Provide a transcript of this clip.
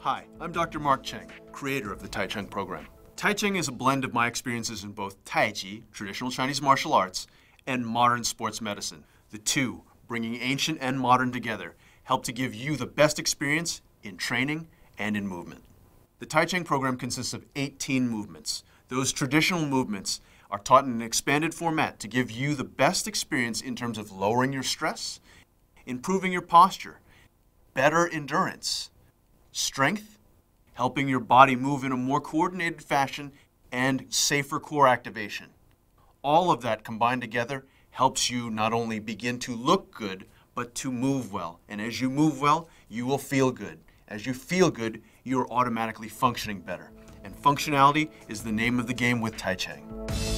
Hi, I'm Dr. Mark Cheng, creator of the Taichung program. Taichung is a blend of my experiences in both Taiji, traditional Chinese martial arts, and modern sports medicine. The two, bringing ancient and modern together, help to give you the best experience in training and in movement. The Taichung program consists of 18 movements. Those traditional movements are taught in an expanded format to give you the best experience in terms of lowering your stress, improving your posture, better endurance, strength, helping your body move in a more coordinated fashion, and safer core activation. All of that combined together helps you not only begin to look good, but to move well. And as you move well, you will feel good. As you feel good, you're automatically functioning better. And functionality is the name of the game with Taichung.